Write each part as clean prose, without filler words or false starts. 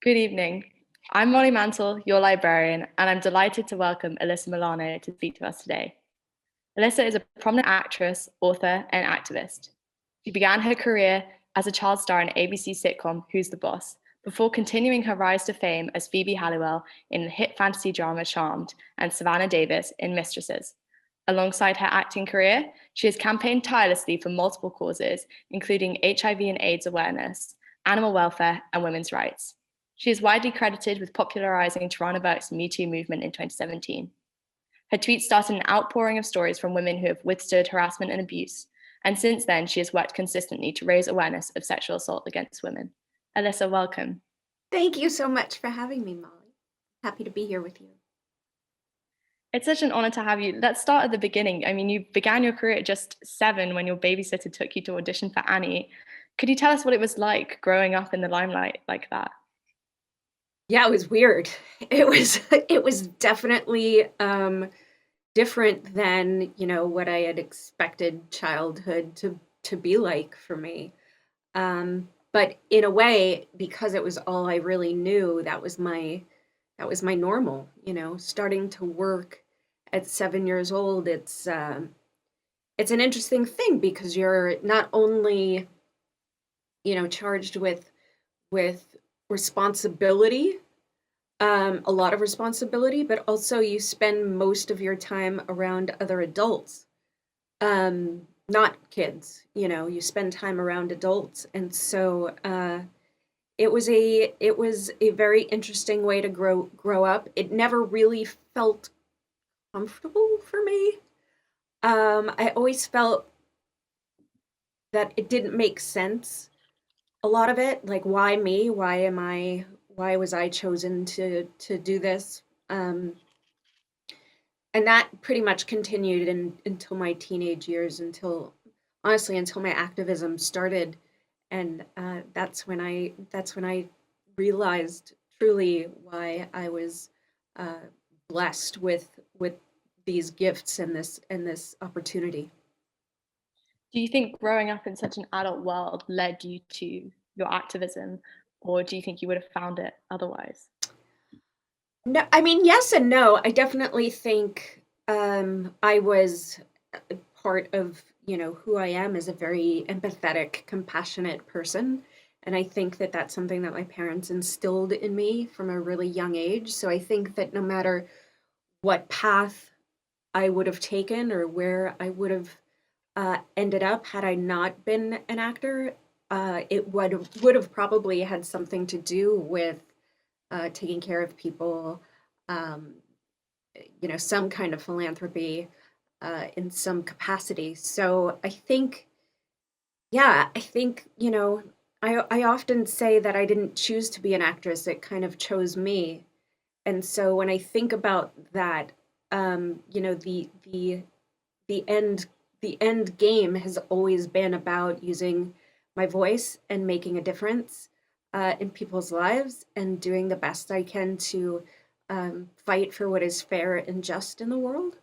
Good evening. I'm Molly Mantle, your librarian, and I'm delighted to welcome Alyssa Milano to speak to us today. Alyssa is a prominent actress, author, and activist. She began her career as a child star in ABC sitcom Who's the Boss, before continuing her rise to fame as Phoebe Halliwell in the hit fantasy drama Charmed and Savannah Davis in Mistresses. Alongside her acting career, she has campaigned tirelessly for multiple causes, including HIV and AIDS awareness, animal welfare, and women's rights. She is widely credited with popularising Tarana Burke's Me Too movement in 2017. Her tweets started an outpouring of stories from women who have withstood harassment and abuse, and since then, she has worked consistently to raise awareness of sexual assault against women. Alyssa, welcome. Thank you so much for having me, Molly. Happy to be here with you. It's such an honor to have you. Let's start at the beginning. I mean, you began your career at just 7 when your babysitter took you to audition for Annie. Could you tell us what it was like growing up in the limelight like that? Yeah, it was weird. It was definitely different than, what I had expected childhood to be like for me. But in a way, because it was all I really knew, that was my normal, starting to work at 7 years old. It's an interesting thing because you're not only, charged with responsibility, a lot of responsibility, but also you spend most of your time around other adults, not kids. You spend time around adults, and so it was a very interesting way to grow up. It never really felt comfortable for me. I always felt that it didn't make sense, a lot of it, like, why me? Why was I chosen to do this? And that pretty much continued until my teenage years, until my activism started. And that's when I realized truly why I was uh, blessed with these gifts and this opportunity. Do you think growing up in such an adult world led you to your activism, or do you think you would have found it otherwise? No, I mean, yes and no. I definitely think I was part of, who I am as a very empathetic, compassionate person. And I think that that's something that my parents instilled in me from a really young age. So I think that no matter what path I would have taken or where I would have ended up had I not been an actor, it would have probably had something to do with taking care of people, um, some kind of philanthropy in some capacity. So I think, yeah, I think, I often say that I didn't choose to be an actress, it kind of chose me. And so when I think about that, the end the end game has always been about using my voice and making a difference in people's lives and doing the best I can to fight for what is fair and just in the world.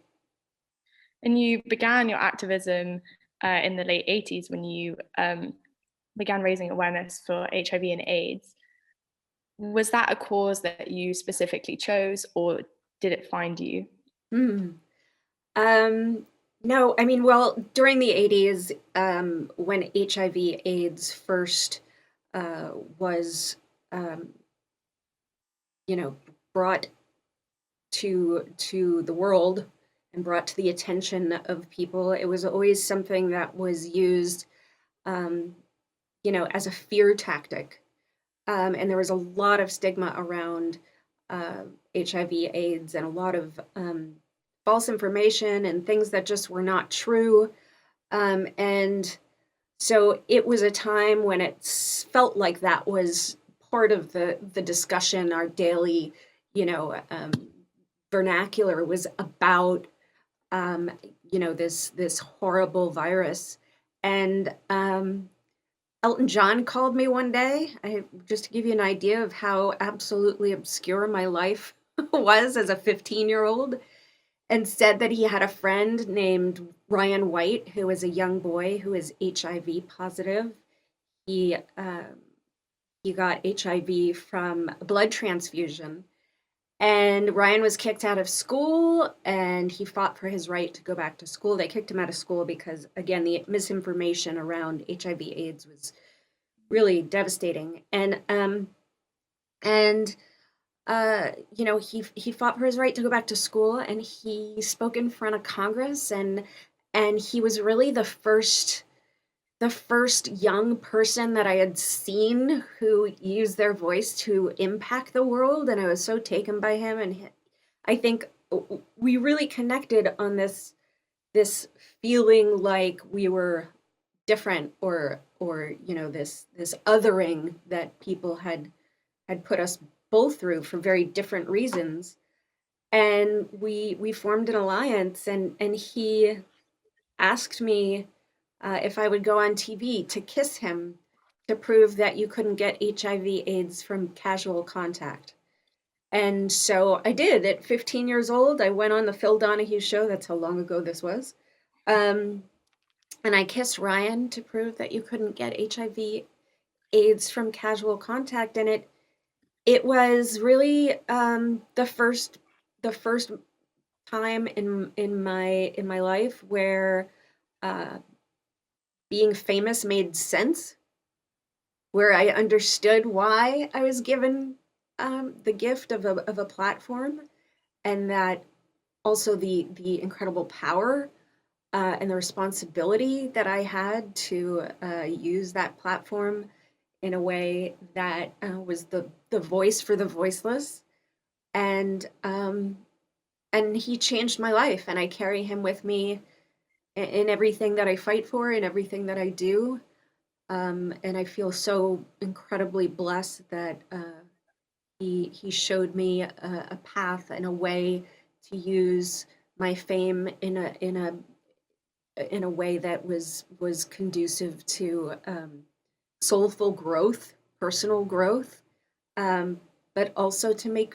And you began your activism in the late 80s when you began raising awareness for HIV and AIDS. Was that a cause that you specifically chose, or did it find you? Hmm. Um, no, I mean, well, during the 80s, when HIV/AIDS first was, um, you know, brought to the world and brought to the attention of people, it was always something that was used, um, as a fear tactic. And there was a lot of stigma around uh, HIV/AIDS and a lot of false information and things that just were not true. And so it was a time when it felt like that was part of the discussion. Our daily, vernacular was about um, this horrible virus. And Elton John called me one day. Just to give you an idea of how absolutely obscure my life was as a 15-year-old, and said that he had a friend named Ryan White, who was a young boy who is HIV positive. He he got HIV from a blood transfusion. And Ryan was kicked out of school, and he fought for his right to go back to school. They kicked him out of school because, again, the misinformation around HIV/AIDS was really devastating. He fought for his right to go back to school, and he spoke in front of Congress, and he was really the first young person that I had seen who used their voice to impact the world, and I was so taken by him. And I think we really connected on this feeling like we were different, or this othering that people had put us both through for very different reasons. And we formed an alliance, and he asked me if I would go on TV to kiss him to prove that you couldn't get HIV/AIDS from casual contact. And so I did. At 15 years old, I went on the Phil Donahue show. That's how long ago this was. Um, and I kissed Ryan to prove that you couldn't get HIV/AIDS from casual contact. And it was really the first time in my life where uh, being famous made sense, where I understood why I was given the gift of a platform, and that also the incredible power and the responsibility that I had to use that platform in a way that was the voice for the voiceless. And and he changed my life, and I carry him with me in everything that I fight for, in everything that I do. And I feel so incredibly blessed that he showed me a path and a way to use my fame in a way that was conducive to soulful growth, personal growth, um, but also to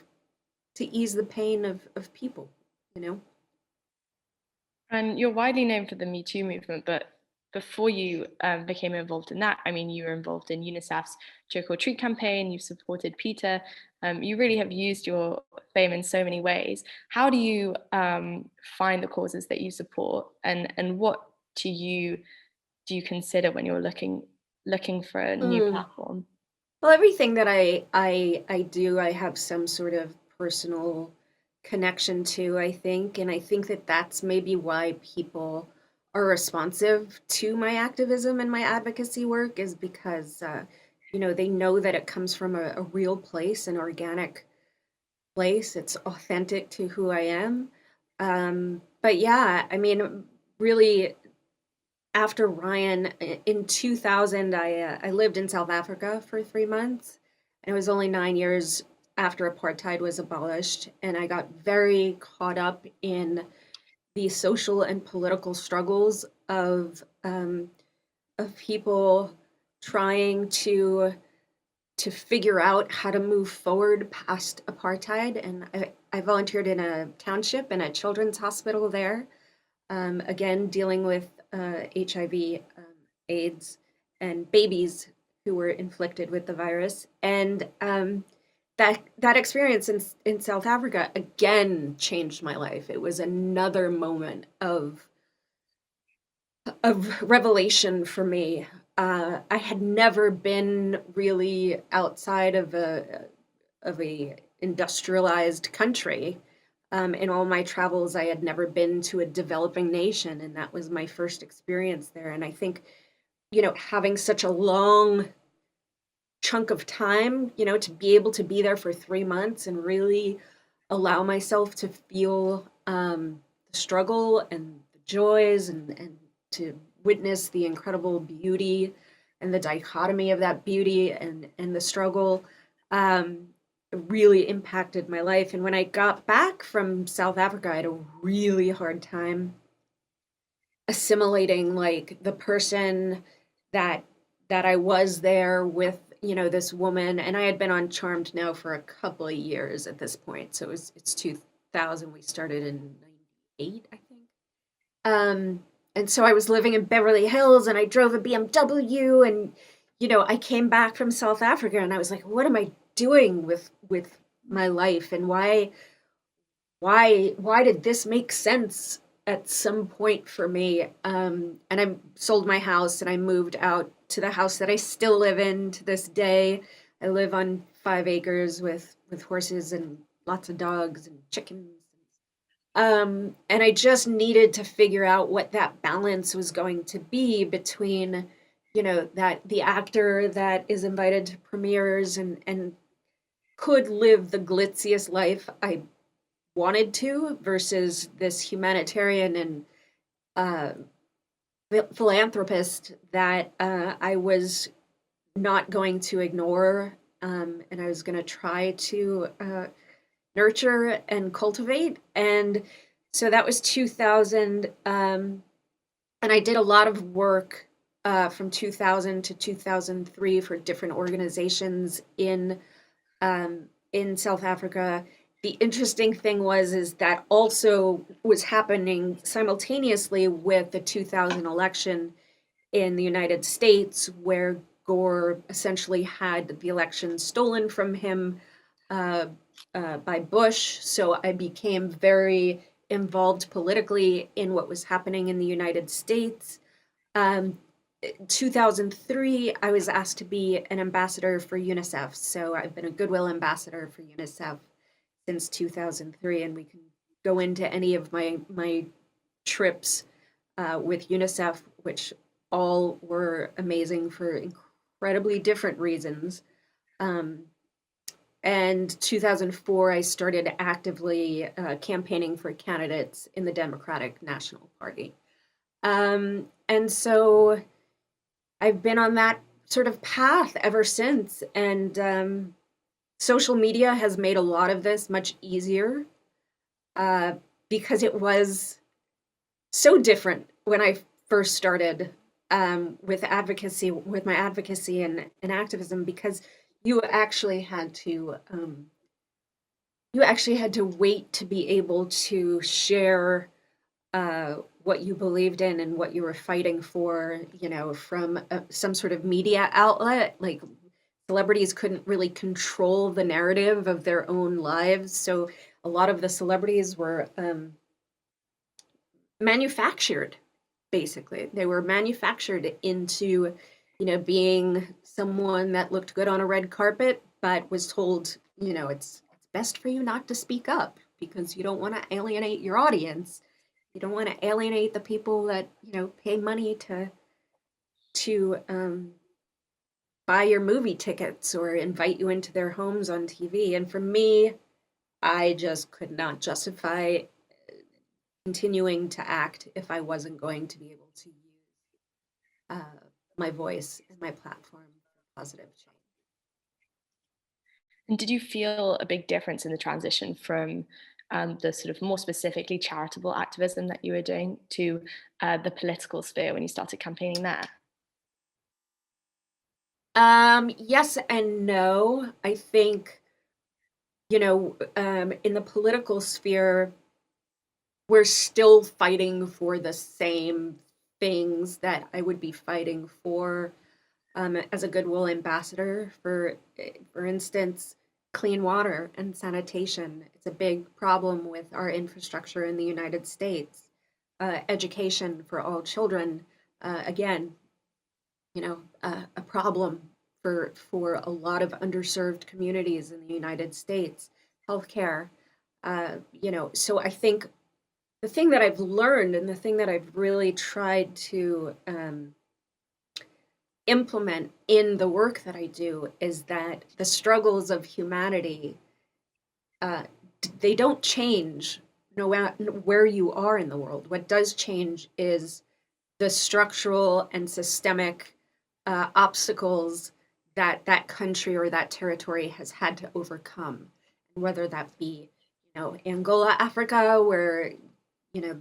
ease the pain of people, you know. And you're widely known for the Me Too movement, but before you became involved in that, I mean, you were involved in UNICEF's Trick or Treat campaign, you've supported PETA, you really have used your fame in so many ways. How do you find the causes that you support, and what do you consider when you're looking for a new Mm. platform? Well, everything that I do, I have some sort of personal connection to, I think, and I think that that's maybe why people are responsive to my activism and my advocacy work, is because they know that it comes from a real place, an organic place. It's authentic to who I am. But yeah, I mean, really, after Ryan in 2000, I lived in South Africa for 3 months, and it was only 9 years after apartheid was abolished, and I got very caught up in the social and political struggles of people trying to figure out how to move forward past apartheid. And I volunteered in a township in a children's hospital there, again, dealing with HIV, AIDS, and babies who were inflicted with the virus. And that experience in South Africa again changed my life. It was another moment of revelation for me. I had never been really outside of a industrialized country. In all my travels, I had never been to a developing nation, and that was my first experience there. And I think, having such a long chunk of time, to be able to be there for 3 months and really allow myself to feel the struggle and the joys, and to witness the incredible beauty and the dichotomy of that beauty and the struggle, um, really impacted my life. And when I got back from South Africa, I had a really hard time assimilating, like, the person that I was there with, this woman. And I had been on Charmed now for a couple of years at this point. So it's 2000. We started in 98, I think. And so I was living in Beverly Hills, and I drove a BMW, and I came back from South Africa and I was like, what am I doing with my life, and why did this make sense at some point for me? And I sold my house and I moved out to the house that I still live in to this day. I live on 5 acres with horses and lots of dogs and chickens. And I just needed to figure out what that balance was going to be between, that the actor that is invited to premieres and could live the glitziest life I wanted to, versus this humanitarian and uh, philanthropist that I was not going to ignore, and I was going to try to nurture and cultivate. And so that was 2000. And I did a lot of work from 2000 to 2003 for different organizations in South Africa. The interesting thing is that also was happening simultaneously with the 2000 election in the United States, where Gore essentially had the election stolen from him by Bush. So I became very involved politically in what was happening in the United States. 2003, I was asked to be an ambassador for UNICEF. So I've been a Goodwill ambassador for UNICEF since 2003, and we can go into any of my trips with UNICEF, which all were amazing for incredibly different reasons. And 2004, I started actively campaigning for candidates in the Democratic National Party. And so I've been on that sort of path ever since. And social media has made a lot of this much easier because it was so different when I first started with my advocacy and activism, because you actually had to wait to be able to share what you believed in and what you were fighting for, from some sort of media outlet. Like, celebrities couldn't really control the narrative of their own lives, so a lot of the celebrities were manufactured. Basically, they were manufactured into, being someone that looked good on a red carpet, but was told, it's best for you not to speak up because you don't want to alienate your audience. You don't want to alienate the people that, pay money to buy your movie tickets or invite you into their homes on TV. And for me, I just could not justify continuing to act if I wasn't going to be able to use my voice and my platform for positive change. And did you feel a big difference in the transition from the sort of more specifically charitable activism that you were doing to the political sphere when you started campaigning there? Yes and no. I think, in the political sphere, we're still fighting for the same things that I would be fighting for as a Goodwill ambassador. For instance, clean water and sanitation. It's a big problem with our infrastructure in the United States. Education for all children, again, a problem for a lot of underserved communities in the United States. Healthcare, so I think the thing that I've learned and the thing that I've really tried to implement in the work that I do is that the struggles of humanity, they don't change no matter where you are in the world. What does change is the structural and systemic obstacles that that country or that territory has had to overcome, whether that be, Angola, Africa, where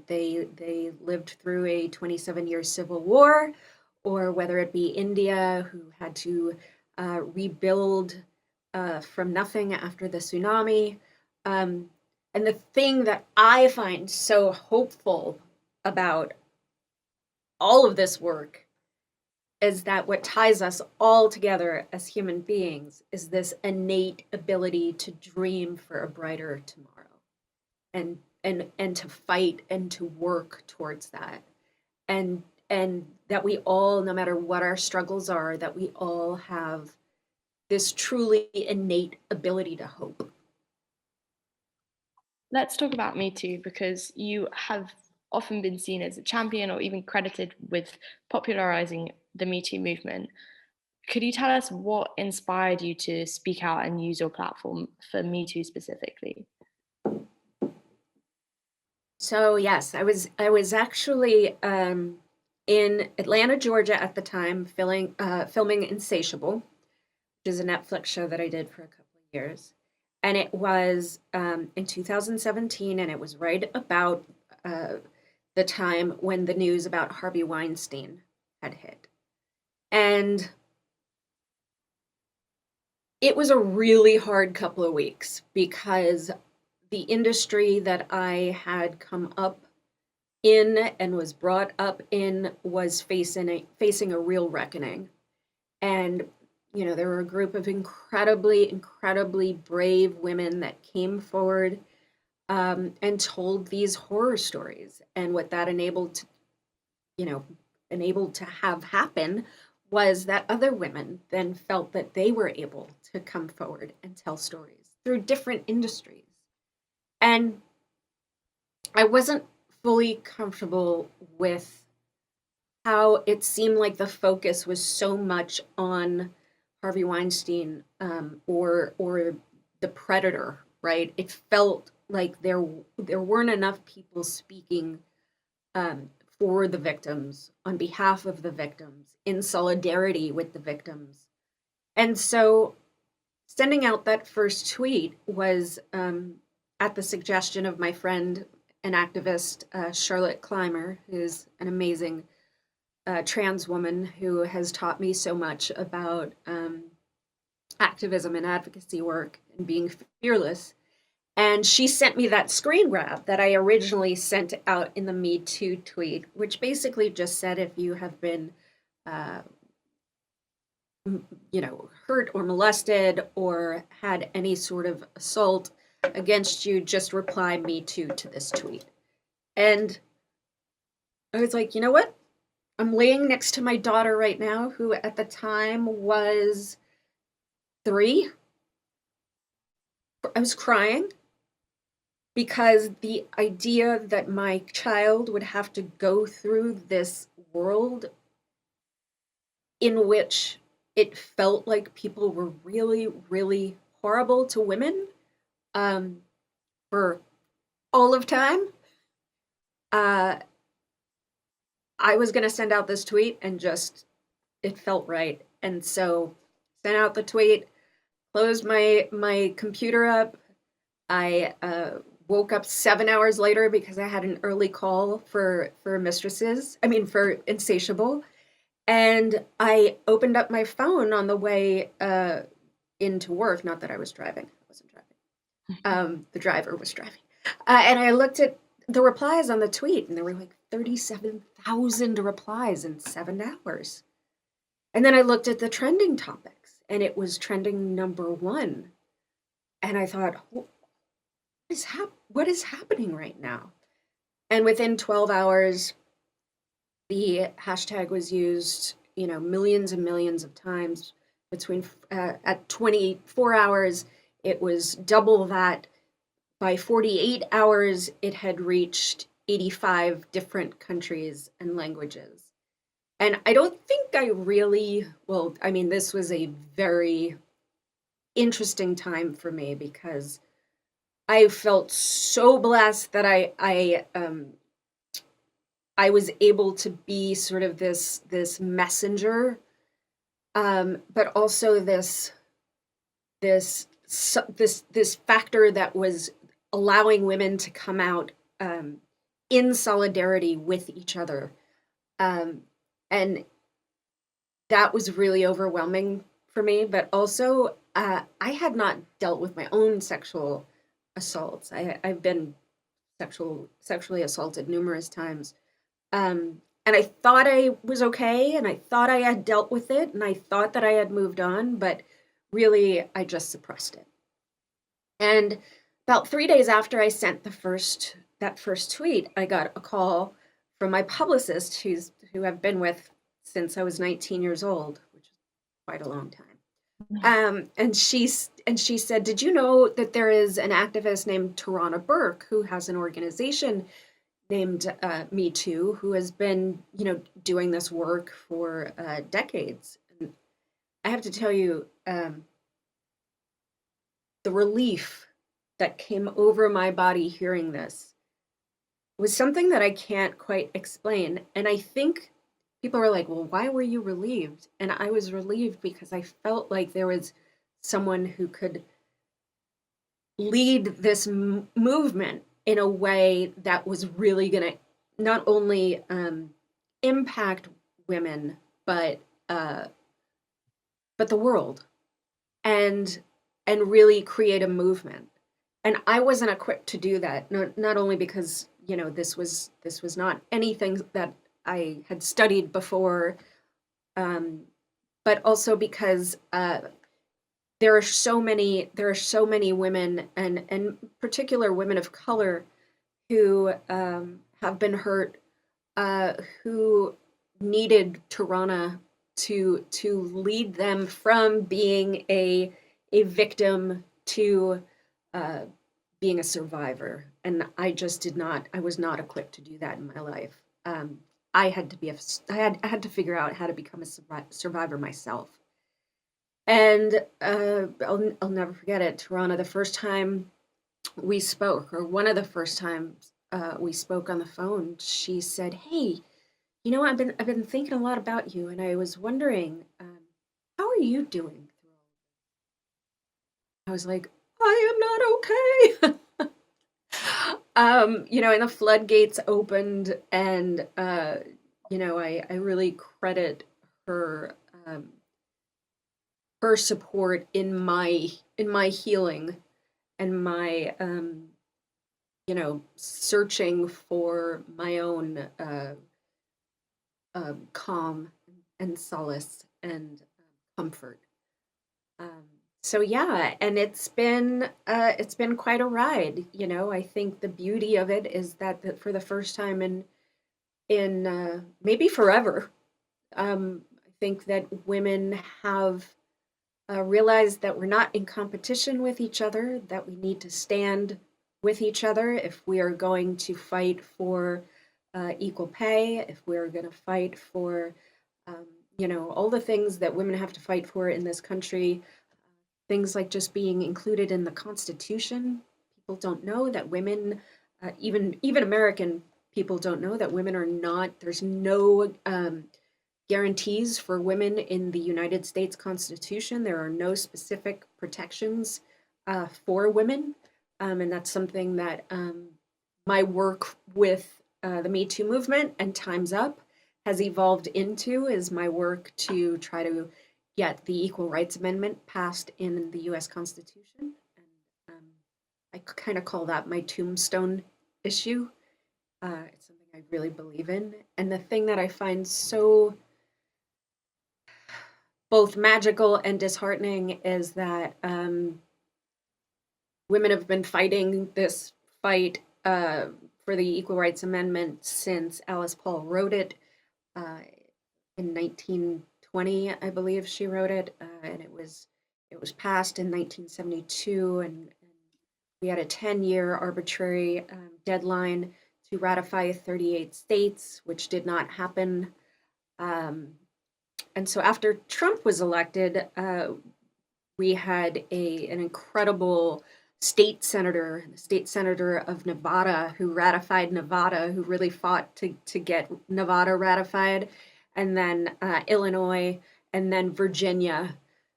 they lived through a 27-year civil war, or whether it be India, who had to rebuild from nothing after the tsunami. And the thing that I find so hopeful about all of this work is that what ties us all together as human beings is this innate ability to dream for a brighter tomorrow, and to fight and to work towards that. And that we all, no matter what our struggles are, that we all have this truly innate ability to hope. Let's talk about Me Too, because you have often been seen as a champion or even credited with popularizing the Me Too movement. Could you tell us what inspired you to speak out and use your platform for Me Too specifically? So yes, I was actually in Atlanta, Georgia at the time, filming Insatiable, which is a Netflix show that I did for a couple of years. And it was in 2017, and it was right about the time when the news about Harvey Weinstein had hit. And it was a really hard couple of weeks because the industry that I had come up in and was brought up in was facing a real reckoning. And there were a group of incredibly brave women that came forward and told these horror stories. And what that enabled to have happen was that other women then felt that they were able to come forward and tell stories through different industries. And I wasn't fully comfortable with how it seemed like the focus was so much on Harvey Weinstein, or the predator, right? It felt like there weren't enough people speaking for the victims, on behalf of the victims, in solidarity with the victims. And so sending out that first tweet was at the suggestion of my friend and activist, Charlotte Clymer, who's an amazing trans woman who has taught me so much about activism and advocacy work and being fearless. And she sent me that screen grab that I originally sent out in the Me Too tweet, which basically just said, if you have been, hurt or molested or had any sort of assault against you, just reply Me Too to this tweet. And I was like, you know what? I'm laying next to my daughter right now, who at the time was 3. I was crying because the idea that my child would have to go through this world in which it felt like people were really, really horrible to women for all of time. I was going to send out this tweet, and it felt right. And so sent out the tweet, closed my computer up. I woke up 7 hours later because I had an early call for Mistresses, for Insatiable. And I opened up my phone on the way into work. Not that I was driving. I wasn't driving. The driver was driving. And I looked at the replies on the tweet, and there were like 37,000 replies in 7 hours. And then I looked at the trending topics, and it was trending number 1. And I thought, what is happening right now? And within 12 hours, the hashtag was used, millions and millions of times. At 24 hours, it was double that. By 48 hours, it had reached 85 different countries and languages. And I don't think this was a very interesting time for me because I felt so blessed that I was able to be sort of this messenger, but also this factor that was allowing women to come out in solidarity with each other. And that was really overwhelming for me, but also I had not dealt with my own sexual assaults. I've been sexually assaulted numerous times. and I thought I was okay, and I thought I had dealt with it, and I thought that I had moved on, but really I just suppressed it. And about 3 days after I sent that first tweet, I got a call from my publicist, who I've been with since I was 19 years old, which is quite a long time. And she said, "Did you know that there is an activist named Tarana Burke who has an organization named Me Too, who has been, doing this work for decades?" And I have to tell you, the relief that came over my body hearing this was something that I can't quite explain. And I think people were like, "Well, why were you relieved?" And I was relieved because I felt like there was someone who could lead this movement in a way that was really going to not only impact women, but the world, and really create a movement. And I wasn't equipped to do that. Not only because this was not anything that I had studied before, but also because there are so many women, and particular women of color, who have been hurt, who needed Tarana to lead them from being a victim to being a survivor. And I was not equipped to do that in my life. I had to figure out how to become a survivor myself. And I'll never forget it. Tarana, the first time we spoke, or one of the first times we spoke on the phone, she said, "Hey, I've been thinking a lot about you, and I was wondering, how are you doing?" I was like, "I am not okay." And the floodgates opened, and I really credit her her support in my healing, and my searching for my own calm and solace and comfort. So yeah, and it's been quite a ride. I think the beauty of it is that for the first time in maybe forever, I think that women have realized that we're not in competition with each other, that we need to stand with each other if we are going to fight for equal pay, if we're going to fight for, all the things that women have to fight for in this country. Things like just being included in the Constitution. People don't know that women, even American people, don't know that women are not. There's no guarantees for women in the United States Constitution. There are no specific protections for women, and that's something that my work with the Me Too movement and Time's Up has evolved into, is my work to try to get the Equal Rights Amendment passed in the U.S. Constitution. And I kind of call that my tombstone issue. It's something I really believe in. And the thing that I find so both magical and disheartening is that women have been fighting this fight for the Equal Rights Amendment since Alice Paul wrote it in 1920, I believe she wrote it, and it was passed in 1972, and we had a 10-year arbitrary deadline to ratify 38 states, which did not happen. And so after Trump was elected, we had an incredible state senator of Nevada, who ratified Nevada, who really fought to get Nevada ratified, and then Illinois, and then Virginia.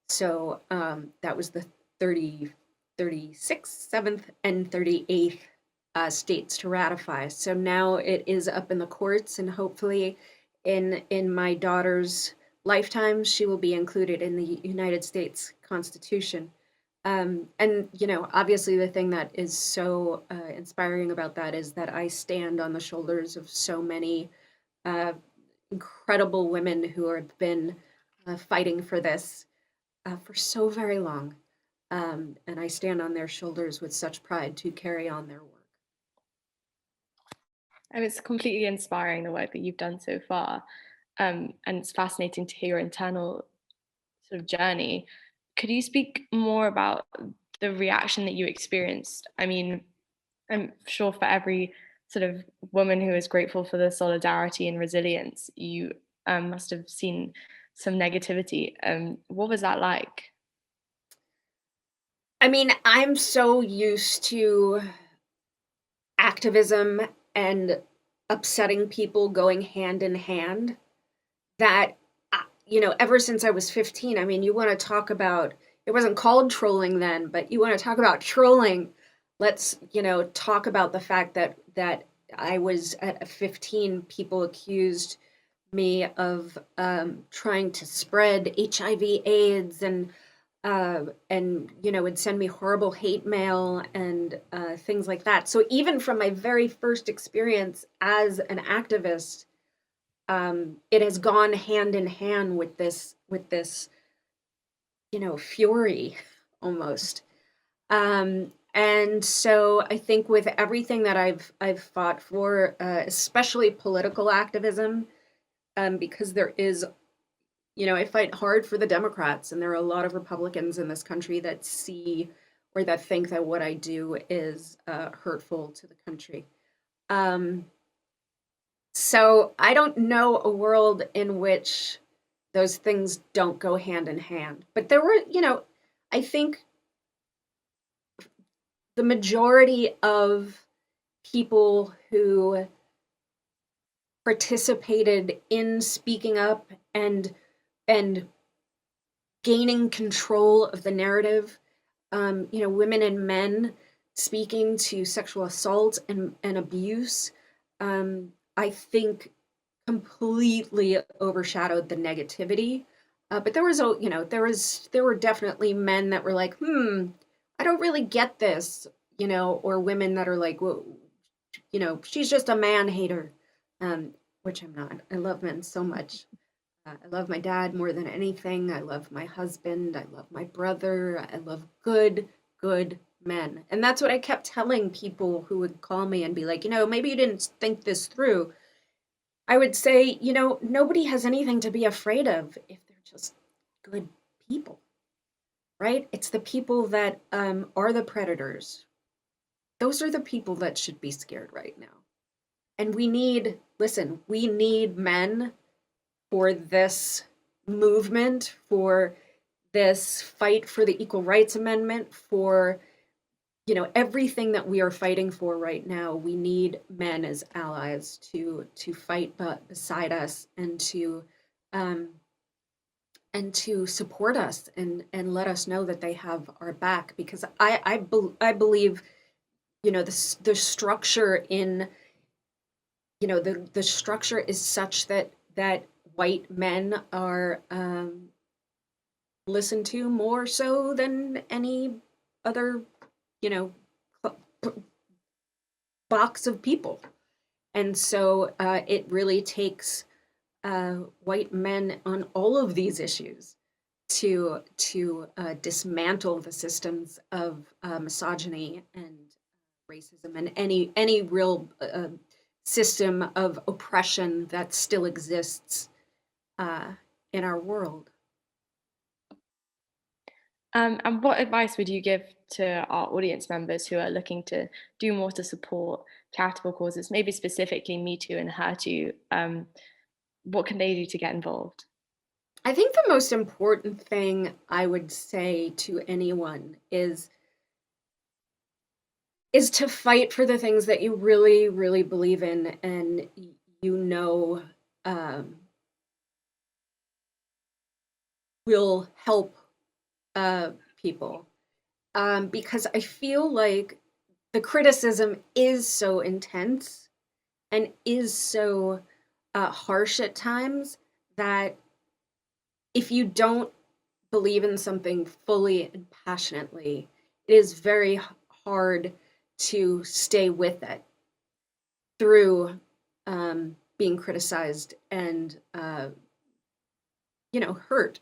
So that was the 36th, 7th, and 38th states to ratify. So now it is up in the courts, and hopefully in my daughter's lifetime, she will be included in the United States Constitution. And, obviously the thing that is so inspiring about that is that I stand on the shoulders of so many incredible women who have been fighting for this for so very long. And I stand on their shoulders with such pride to carry on their work. And it's completely inspiring the work that you've done so far. And it's fascinating to hear your internal sort of journey. Could you speak more about the reaction that you experienced? I mean, I'm sure for every sort of woman who is grateful for the solidarity and resilience, you must have seen some negativity. What was that like? I mean, I'm so used to activism and upsetting people going hand in hand that, ever since I was 15, I mean, you want to talk about, it wasn't called trolling then, but you want to talk about trolling. Let's, talk about the fact that I was at 15, people accused me of trying to spread HIV, AIDS, and would send me horrible hate mail and things like that. So even from my very first experience as an activist, it has gone hand in hand with this fury almost. And so I think with everything that I've fought for, especially political activism, because there is, I fight hard for the Democrats, and there are a lot of Republicans in this country that see or that think that what I do is hurtful to the country. So I don't know a world in which those things don't go hand in hand. But there were, I think the majority of people who participated in speaking up and gaining control of the narrative, women and men speaking to sexual assault and abuse, I think completely overshadowed the negativity. But there was, there were definitely men that were like, I don't really get this, or women that are like, well, she's just a man hater, which I'm not. I love men so much. I love my dad more than anything. I love my husband. I love my brother. I love good men. And that's what I kept telling people who would call me and be like, maybe you didn't think this through. I would say, nobody has anything to be afraid of if they're just good people, right? It's the people that are the predators. Those are the people that should be scared right now. And we need men for this movement, for this fight for the Equal Rights Amendment, for everything that we are fighting for right now. We need men as allies to fight beside us and to support us and let us know that they have our back. Because I believe the structure in the structure is such that white men are listened to more so than any other box of people. And so it really takes white men on all of these issues to dismantle the systems of misogyny and racism and any real system of oppression that still exists in our world. And what advice would you give to our audience members who are looking to do more to support charitable causes, maybe specifically Me Too and Her Too? What can they do to get involved? I think the most important thing I would say to anyone is to fight for the things that you really, really believe in and will help people. Because I feel like the criticism is so intense and is so harsh at times that if you don't believe in something fully and passionately, it is very hard to stay with it through being criticized and, hurt.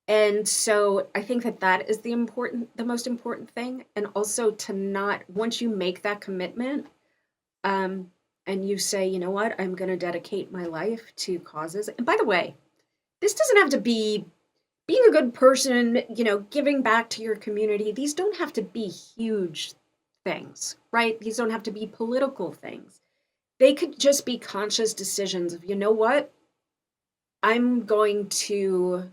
And so I think that is the most important thing. And also to not, once you make that commitment, and you say, you know what, I'm going to dedicate my life to causes. And by the way, this doesn't have to be being a good person, giving back to your community. These don't have to be huge things, right? These don't have to be political things. They could just be conscious decisions of, you know what, I'm going to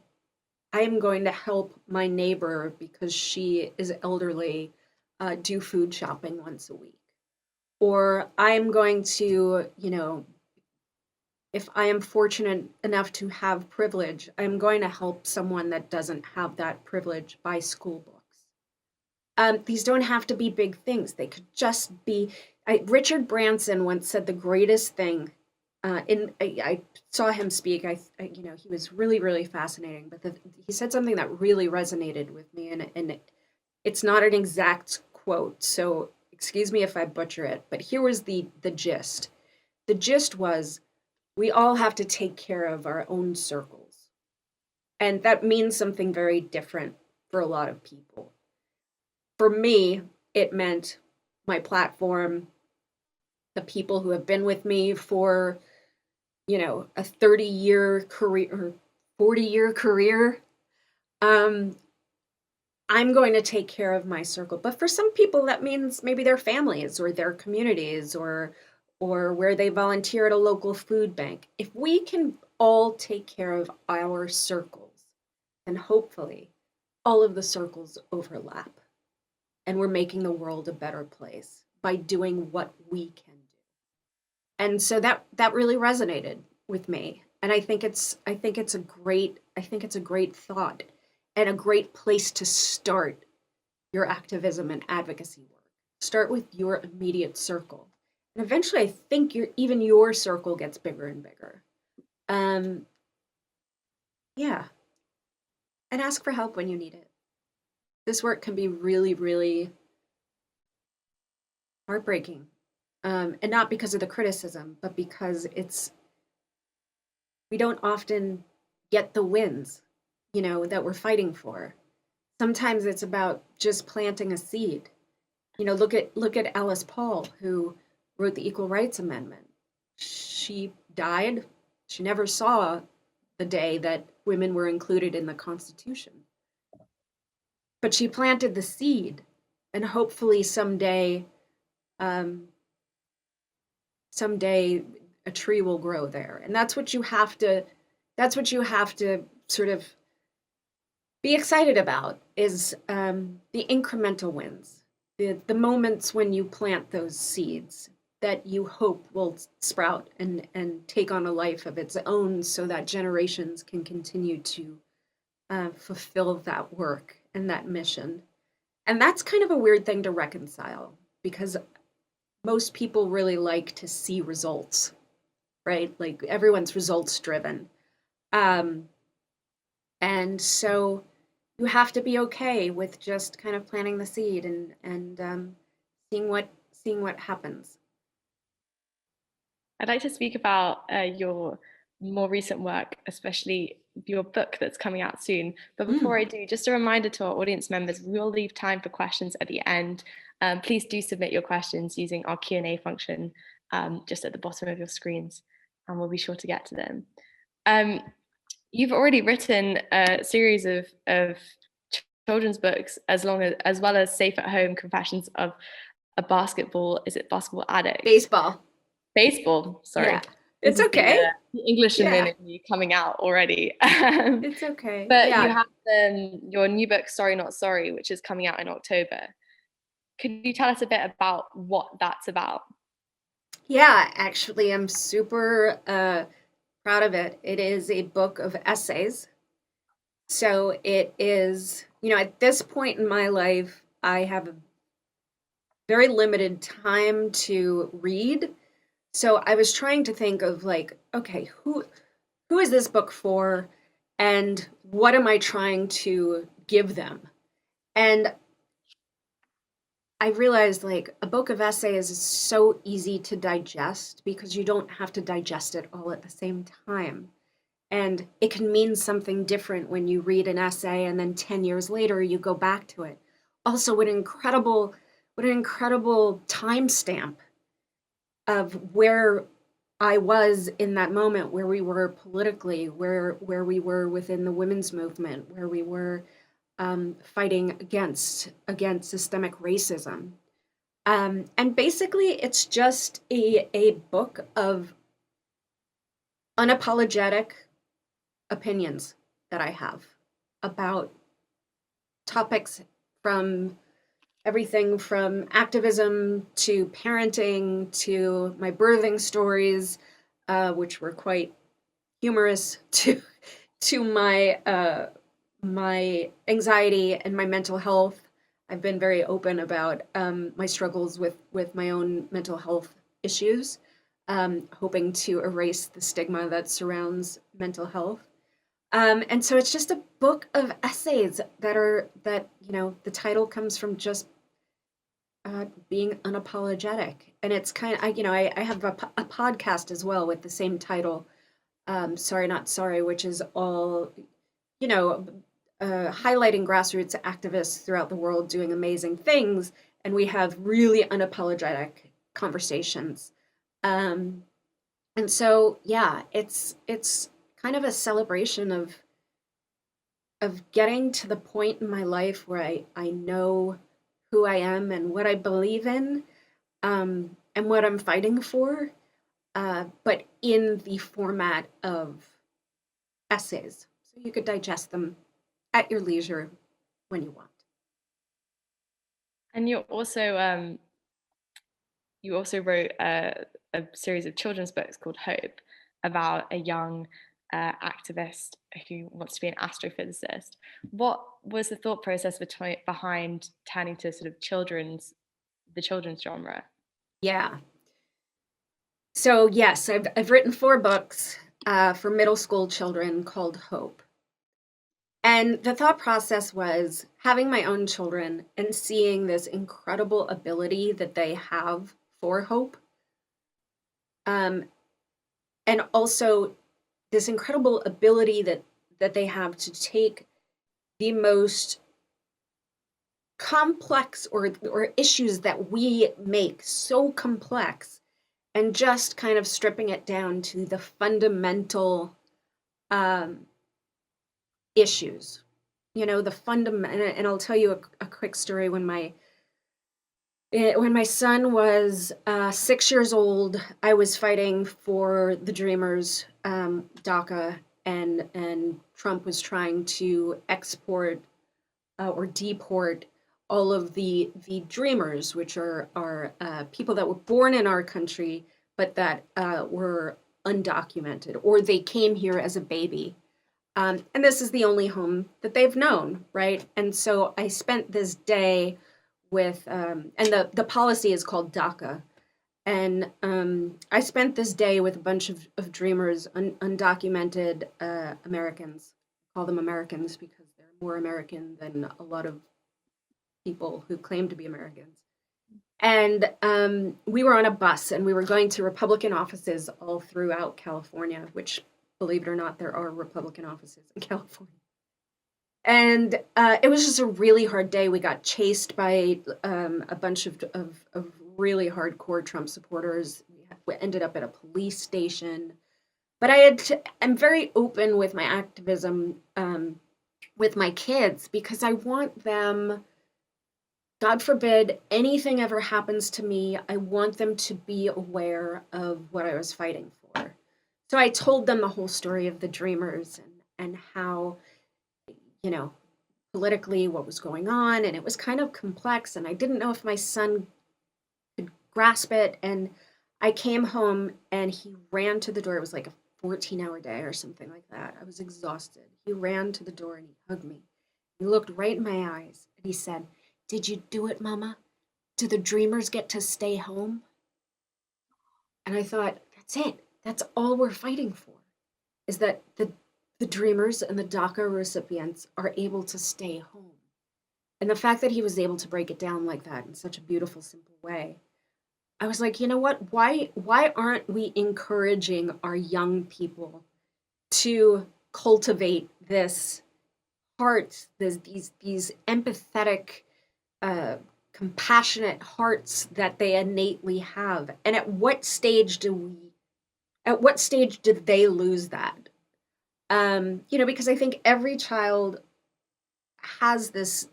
help my neighbor because she is elderly, do food shopping once a week. Or I'm going to, if I am fortunate enough to have privilege, I'm going to help someone that doesn't have that privilege buy school books. These don't have to be big things. They could just be. Richard Branson once said the greatest thing. I saw him speak. He was really, really fascinating. But he said something that really resonated with me, and it's not an exact quote, so excuse me if I butcher it. But here was the gist. The gist was, we all have to take care of our own circles, and that means something very different for a lot of people. For me, it meant my platform, the people who have been with me for, a 30-year career or 40-year career. I'm going to take care of my circle. But for some people, that means maybe their families or their communities or where they volunteer at a local food bank. If we can all take care of our circles, then hopefully all of the circles overlap. And we're making the world a better place by doing what we can do. And so that really resonated with me. And I think it's a great thought and a great place to start your activism and advocacy work. Start with your immediate circle. And eventually I think even your circle gets bigger and bigger. Yeah. And ask for help when you need it. This work can be really, really heartbreaking. And not because of the criticism, but because we don't often get the wins, that we're fighting for. Sometimes it's about just planting a seed. Look at Alice Paul, who wrote the Equal Rights Amendment. She died. She never saw the day that women were included in the Constitution. But she planted the seed, and hopefully someday a tree will grow there. And that's what you have to sort of be excited about, is the incremental wins, the moments when you plant those seeds that you hope will sprout and take on a life of its own, so that generations can continue to fulfill that work and that mission. And that's kind of a weird thing to reconcile, because most people really like to see results, right? Like, everyone's results driven. And so you have to be okay with just kind of planting the seed and seeing what happens. I'd like to speak about your more recent work, especially your book that's coming out soon. But before I do, just a reminder to our audience members, we will leave time for questions at the end. Please do submit your questions using our Q&A function just at the bottom of your screens, and we'll be sure to get to them. You've already written a series of children's books, as well as Safe at Home: Confessions of a Basketball Addict? Baseball, sorry. Yeah. It's okay. The English in me coming out already. It's okay. But you have your new book, Sorry Not Sorry, which is coming out in October. Could you tell us a bit about what that's about? Yeah, actually, I'm super proud of it. It is a book of essays. So it is, at this point in my life, I have a very limited time to read. So I was trying to think of, like, okay, who is this book for, and what am I trying to give them? And I realized like a book of essays is so easy to digest because you don't have to digest it all at the same time. And it can mean something different when you read an essay and then 10 years later you go back to it. Also, what an incredible timestamp of where I was in that moment, where we were politically, where we were within the women's movement, where we were fighting against systemic racism. And basically, it's just a book of unapologetic opinions that I have about topics from everything from activism to parenting to my birthing stories, which were quite humorous, to my anxiety and my mental health. I've been very open about my struggles with my own mental health issues, hoping to erase the stigma that surrounds mental health. And so it's just a book of essays that the title comes from just being unapologetic, and it's kind of I have a podcast as well with the same title, Sorry Not Sorry, which is all you know highlighting grassroots activists throughout the world doing amazing things, and we have really unapologetic conversations. Um, and so yeah, it's kind of a celebration of getting to the point in my life where I know who I am and what I believe in, and what I'm fighting for, but in the format of essays. So you could digest them at your leisure when you want. And you also wrote a series of children's books called Hope, about a young activist who wants to be an astrophysicist. What was the thought process behind turning to sort of the children's genre? Yeah. So yes, I've written 4 books for middle school children called Hope. And the thought process was having my own children and seeing this incredible ability that they have for hope. Um, and also this incredible ability that they have to take the most complex or issues that we make so complex and just kind of stripping it down to the fundamental um, issues. The fundamental, and I'll tell you a quick story. When my son was 6 years old, I was fighting for the Dreamers, Daca, and Trump was trying to export or deport all of the Dreamers, which are people that were born in our country but that were undocumented, or they came here as a baby. And this is the only home that they've known, right? And so I spent this day with, and the policy is called Daca. And I spent this day with a bunch of dreamers, undocumented Americans. I call them Americans because they're more American than a lot of people who claim to be Americans. And we were on a bus and we were going to Republican offices all throughout California, which, believe it or not, there are Republican offices in California. And it was just a really hard day. We got chased by a bunch of really hardcore Trump supporters. We ended up at a police station. But I'm very open with my activism with my kids because I want them, God forbid anything ever happens to me, I want them to be aware of what I was fighting for. So I told them the whole story of the Dreamers and how, politically what was going on. And it was kind of complex. And I didn't know if my son could grasp it. And I came home and he ran to the door. It was like a 14-hour day or something like that. I was exhausted. He ran to the door and he hugged me. He looked right in my eyes and he said, "Did you do it, Mama? Do the Dreamers get to stay home?" And I thought, that's it. That's all we're fighting for, is that the Dreamers and the DACA recipients are able to stay home. And the fact that he was able to break it down like that in such a beautiful, simple way, I was like, you know what? Why aren't we encouraging our young people to cultivate this heart, these empathetic, uh, compassionate hearts that they innately have? And at what stage did they lose that? Because I think every child has this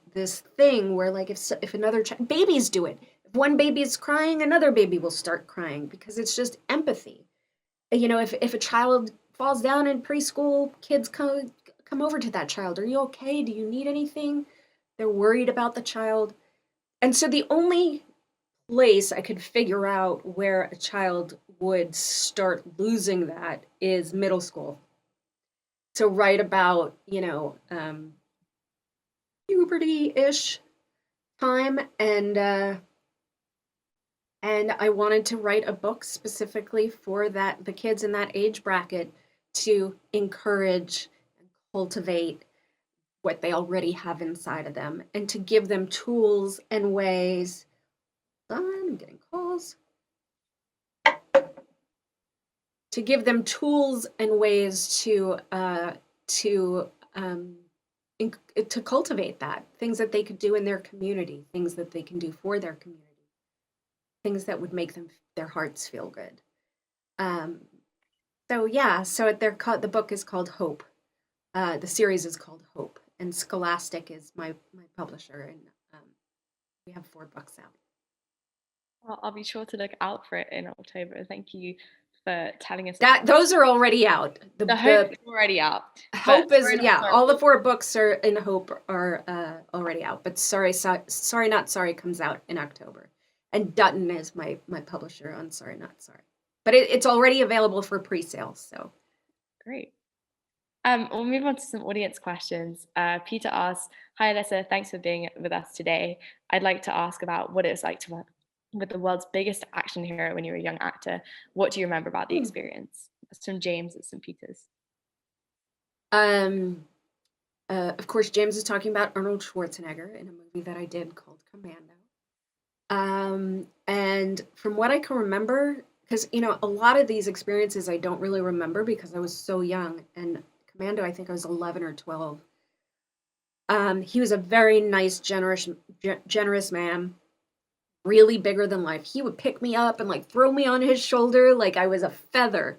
thing where, like, if another babies do it. If one baby is crying, another baby will start crying because it's just empathy. If a child falls down in preschool, kids come over to that child. Are you okay? Do you need anything? They're worried about the child. And so the only place I could figure out where a child would start losing that is middle school. So right about, puberty-ish time, and I wanted to write a book specifically for the kids in that age bracket to encourage and cultivate what they already have inside of them, and to give them tools and ways. I'm getting calls. To give them tools and ways to cultivate that, things that they could do in their community, things that they can do for their community, things that would make their hearts feel good. So the book is called Hope. The series is called Hope, and Scholastic is my publisher, and we have 4 books out. Well, I'll be sure to look out for it in October. Thank you for telling us that. Those are already out. The Hope is already out. Hope is, all the 4 books are in Hope are already out. But Sorry Not Sorry comes out in October. And Dutton is my publisher on Sorry Not Sorry. But it's already available for pre-sale, so. Great. We'll move on to some audience questions. Peter asks, "Hi Alyssa, thanks for being with us today. I'd like to ask about what it was like to work with the world's biggest action hero when you were a young actor. What do you remember about the experience?" That's from James at St. Peter's. Of course, James is talking about Arnold Schwarzenegger in a movie that I did called Commando. And from what I can remember, because, a lot of these experiences I don't really remember because I was so young. And Commando, I think I was 11 or 12. He was a very nice, generous man, really bigger than life. He would pick me up and, like, throw me on his shoulder like I was a feather.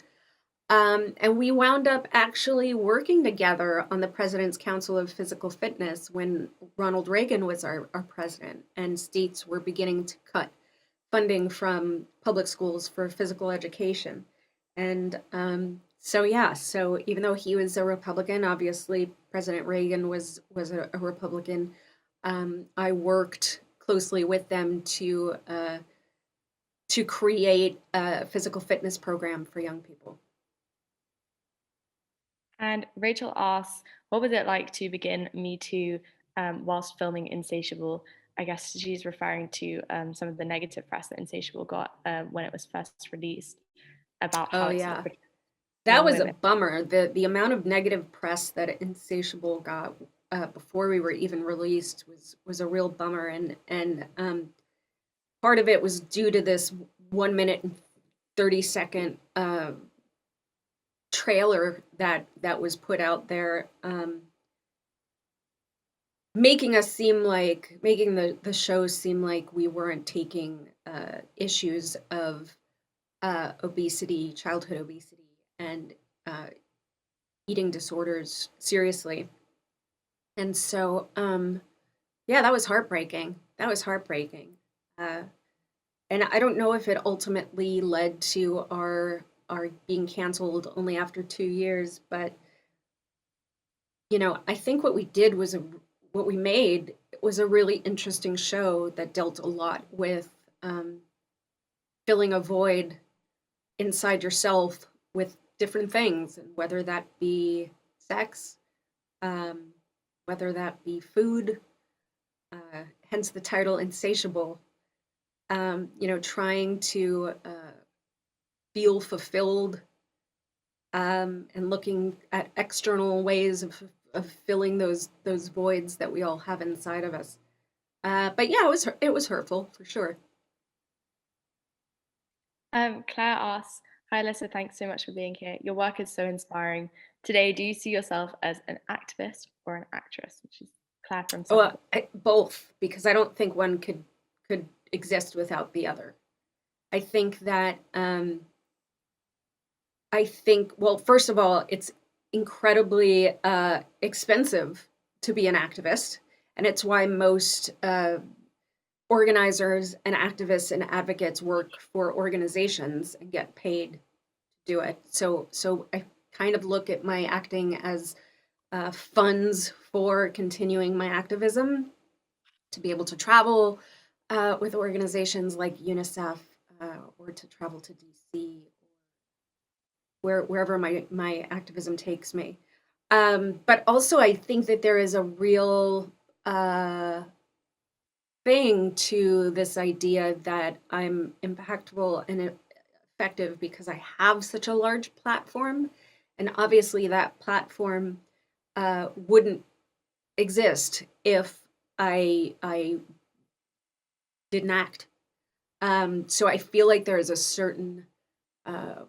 And we wound up actually working together on the President's Council of Physical Fitness when Ronald Reagan was our president, and states were beginning to cut funding from public schools for physical education. And so even though he was a Republican, obviously President Reagan was a Republican, I worked closely with them to create a physical fitness program for young people. And Rachel asks, "What was it like to begin Me Too whilst filming Insatiable?" I guess she's referring to some of the negative press that Insatiable got when it was first released about how that was a bummer. The amount of negative press that Insatiable got before we were even released was a real bummer, and part of it was due to this 1 minute and 30-second trailer that was put out there, making the show seem like we weren't taking issues of obesity, childhood obesity, and eating disorders seriously. And so that was heartbreaking. And I don't know if it ultimately led to our being canceled only after 2 years, but I think what we made was a really interesting show that dealt a lot with filling a void inside yourself with different things, and whether that be sex, whether that be food, hence the title Insatiable. Trying to feel fulfilled, and looking at external ways of filling those voids that we all have inside of us. But yeah, it was hurtful for sure. Claire asks, "Hi, Alyssa. Thanks so much for being here. Your work is so inspiring. Today, do you see yourself as an activist or an actress?" Which is Claire from Oh, Savannah. both, because I don't think one could exist without the other. I think that well, first of all, it's incredibly expensive to be an activist, and it's why most organizers and activists and advocates work for organizations and get paid to do it. So I kind of look at my acting as funds for continuing my activism, to be able to travel with organizations like UNICEF, or to travel to DC, wherever my activism takes me. But also, I think that there is a real thing to this idea that I'm impactful and effective because I have such a large platform. And obviously, that platform wouldn't exist if I didn't act. So I feel like there is a certain uh,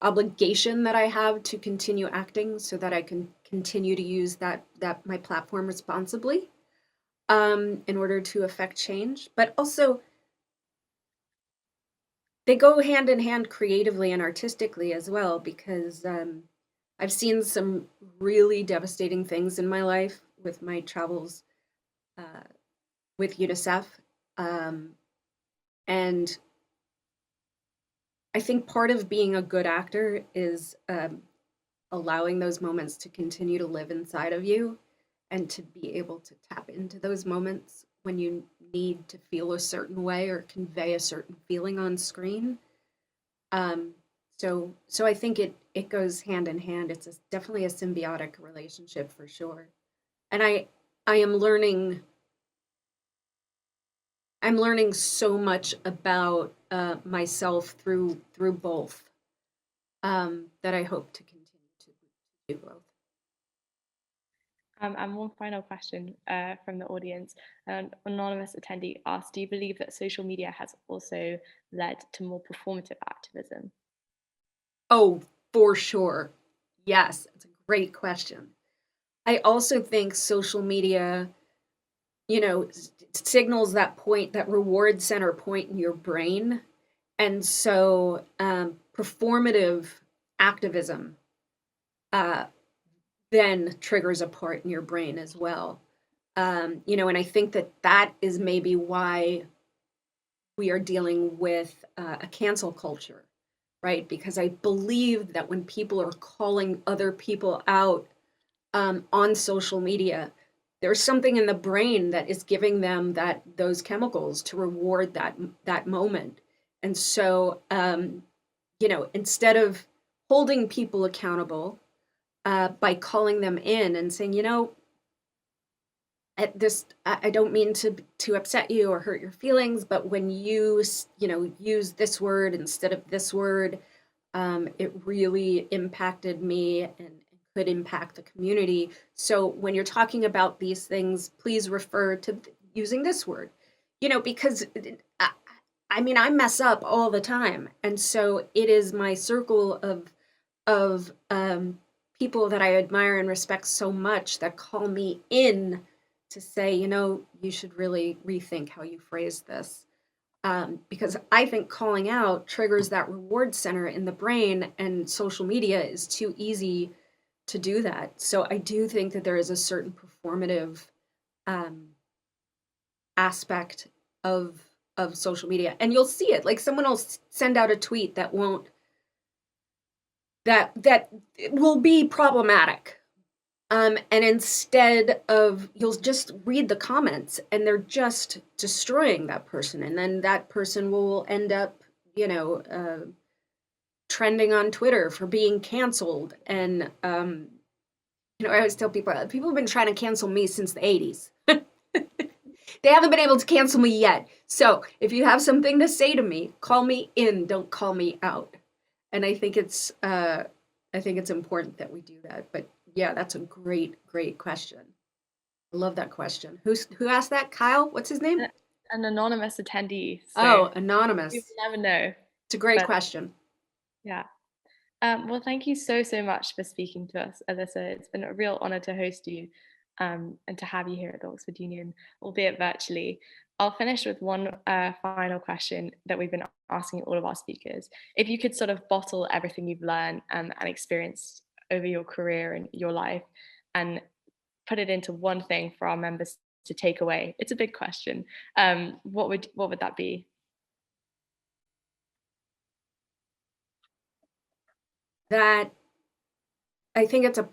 obligation that I have to continue acting so that I can continue to use that my platform responsibly, in order to affect change. But also, they go hand in hand creatively and artistically as well, because I've seen some really devastating things in my life with my travels uh, with UNICEF. And I think part of being a good actor is allowing those moments to continue to live inside of you, and to be able to tap into those moments when you need to feel a certain way or convey a certain feeling on screen. Um, so I think it goes hand in hand. It's definitely a symbiotic relationship for sure. And I am learning. I'm learning so much about myself through both, that I hope to continue to do both. And one final question from the audience. An anonymous attendee asked, "Do you believe that social media has also led to more performative activism?" Oh, for sure. Yes, it's a great question. I also think social media, signals that point, that reward center point in your brain. And so performative activism uh, then triggers a part in your brain as well. And I think that is maybe why we are dealing with a cancel culture, right? Because I believe that when people are calling other people out on social media, there's something in the brain that is giving them those chemicals to reward that moment. And so, instead of holding people accountable by calling them in and saying, I don't mean to upset you or hurt your feelings, but when you use this word instead of this word, it really impacted me and could impact the community. So when you're talking about these things, please refer to using this word, because I mess up all the time, and so it is my circle of people that I admire and respect so much that call me in to say, you should really rethink how you phrase this. Because I think calling out triggers that reward center in the brain, and social media is too easy to do that. So I do think that there is a certain performative um, aspect of social media, and you'll see it. Like, someone will send out a tweet that won't that will be problematic. And instead of, you'll just read the comments and they're just destroying that person. And then that person will end up, trending on Twitter for being canceled. And, I always tell people have been trying to cancel me since the 80s. They haven't been able to cancel me yet. So if you have something to say to me, call me in, don't call me out. And I think it's important that we do that. But yeah, that's a great, great question. I love that question. Who asked that? Kyle? What's his name? An anonymous attendee. So Oh, we anonymous. will never know. It's a great But question. yeah. Well, thank you so much for speaking to us, Alyssa. It's been a real honor to host you and to have you here at the Oxford Union, albeit virtually. I'll finish with one final question that we've been asking all of our speakers. If you could sort of bottle everything you've learned and experienced over your career and your life and put it into one thing for our members to take away, it's a big question. What would that be? That I think it's a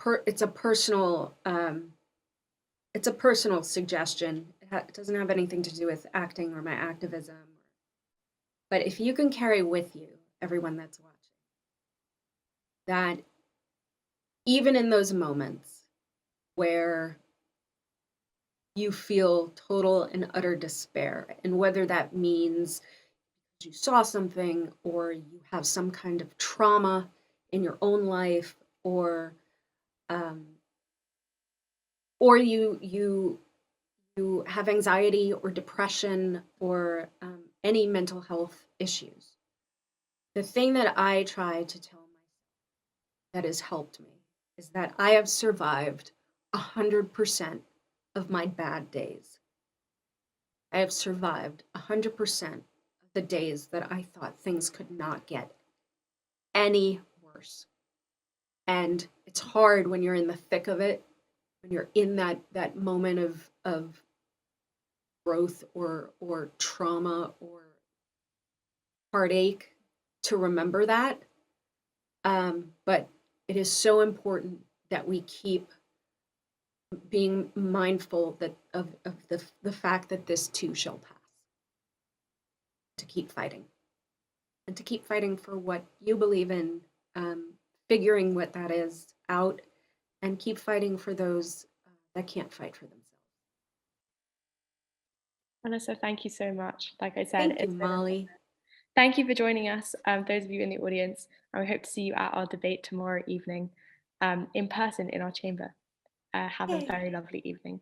personal suggestion. It doesn't have anything to do with acting or my activism. But if you can carry with you, everyone that's watching, that even in those moments where you feel total and utter despair, and whether that means you saw something or you have some kind of trauma in your own life, or you have anxiety or depression or any mental health issues. The thing that I try to tell myself that has helped me is that I have survived 100% of my bad days. I have survived 100% of the days that I thought things could not get any worse. And it's hard when you're in the thick of it, when you're in that moment of growth or trauma or heartache, to remember that. But it is so important that we keep being mindful that of the fact that this too shall pass. To keep fighting, and to keep fighting for what you believe in, figuring what that is out, and keep fighting for those that can't fight for themselves. Alyssa, thank you so much. Like I said, Thank you, Molly. Thank you for joining us, those of you in the audience, and we hope to see you at our debate tomorrow evening in person in our chamber. Have a very lovely evening.